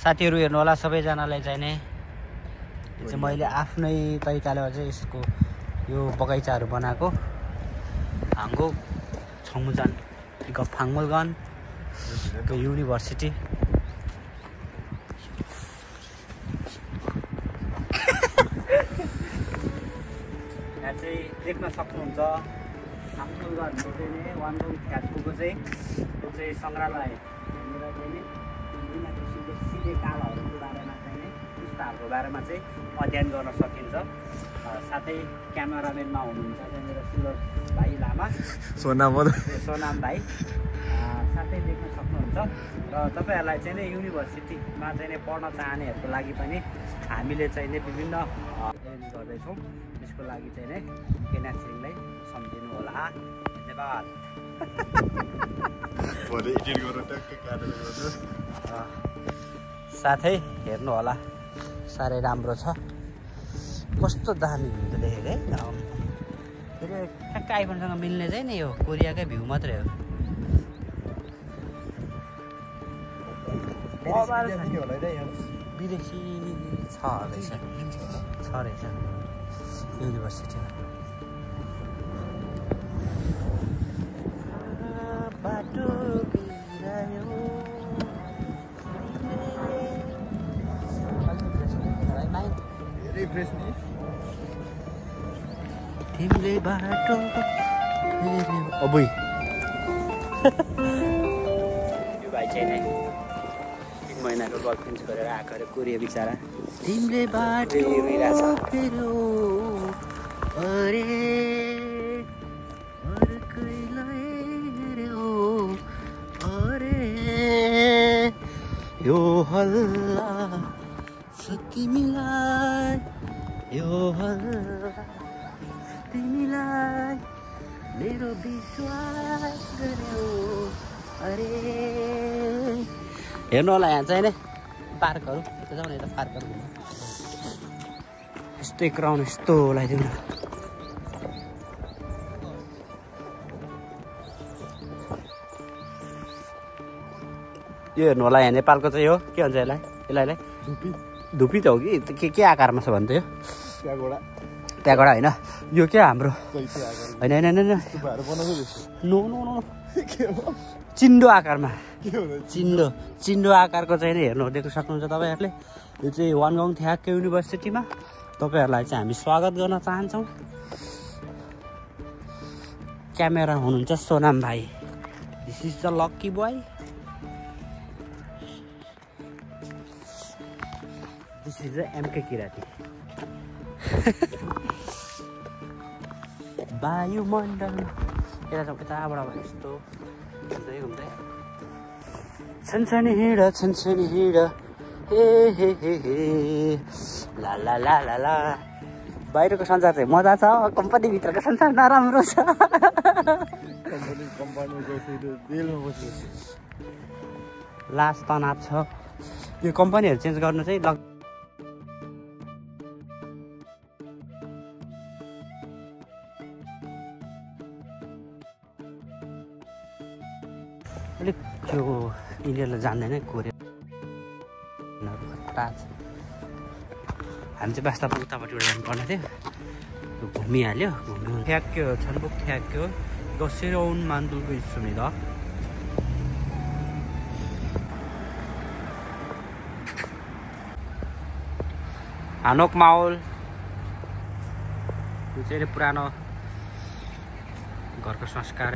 साथीहरू हेर्नु होला सबैजनालाई चाहिँ नि यो चाहिँ मैले आफ्नै तरिकाले चाहिँ यसको यो बगैँचाहरू बनाएको हाम्रो छमुजान गफाङमलगन युनिभर्सिटी यहाँ चाहिँ देख्न सक्नुहुन्छ छाङमलगन चाहिँ नि वानगङ फ्याक्टको चाहिँ यो चाहिँ सङ्ग्रहालय कालहरूको बारेमा चाहिँ नि पुस्ताहरूको बारेमा चाहिँ अध्ययन गर्न सकिन्छ। साथै क्यामेराम्यानमा हुनुहुन्छ त्यहाँनिर सुरज भाइ लामा सोनाम भाइ साथै देख्न सक्नुहुन्छ। र तपाईँहरूलाई चाहिँ नि युनिभर्सिटीमा चाहिँ नि पढ्न चाहनेहरूको लागि पनि हामीले चाहिँ नि विभिन्न अरेन्ज गर्दैछौँ। त्यसको लागि चाहिँ नि केना सिंहलाई सम्झिनु होला। धन्यवाद। साथै हेर्नु होला साह्रै राम्रो छ कस्तो दामी हुन्छ देखेको है। फेरि ठ्याक्क आइफोनसँग मिल्ने चाहिँ नि यो कोरियाकै भ्यू मात्रै हो। विदेशी छ रहेछ युनिभर्सिटीमा। बाटो बिरायो तिमीले बाटो अबुई यो भाइ चाहिँ नै 3 महिनाको गर्लफ्रेन्ड गरेर आएको अरे कोरिया बिचरा। तिमीले बाटो फेर्यो अरे अर्कैलाई हेर्यो अरे यो हल्ला छ तिमीलाई यो हल्ला तिमीलाई मेरो विश्वास गर्यो अरे। हेर्नु होला यहाँ चाहिँ नि पार्कहरू यता जाउँ न यता पार्कहरू यस्तो क्राउन यस्तो लगाइदिउँ न। यो हेर्नु होला यहाँ नेपालको चाहिँ हो के भन्छ यसलाई धुपी त हो कि के आकारमा छ भन्थ्यो त्यहाँबाट होइन यो क्या हाम्रो होइन नो चिन्डो आकारमा चिन्डो आकारको चाहिँ हेर्नु देख्न सक्नुहुन्छ तपाईँहरूले। यो चाहिँ वानगङ थ्याक्के युनिभर्सिटीमा तपाईँहरूलाई चाहिँ हामी स्वागत गर्न चाहन्छौँ। क्यामेरा हुनुहुन्छ सोनाम भाइ। This is the lucky boy. This is the MK Kirati. वायुमण्डल यताबाट यस्तो घुम्दै घुम्दै छनछनी हिँड हे हे हे हे ला ला ला ला ला। बाहिरको संसार चाहिँ मजा छ, कम्पनीभित्रको संसार नराम्रो छ। लास्ट तनाव छ। यो कम्पनीहरू चेन्ज गर्नु चाहिँ अलिक त्यो यिनीहरूलाई जान्दैन कोरिया खतरा छ। हामी चाहिँ वास्तवमा उताबाट जानुपर्ने थियो, घुमिहाल्यो। ठ्याक्क्यो छन्बुक ठ्याक्क्यो गसेरौन मान्दुलको 있습니다। हानोक माहौल यो चाहिँ पुरानो घरको संस्कार।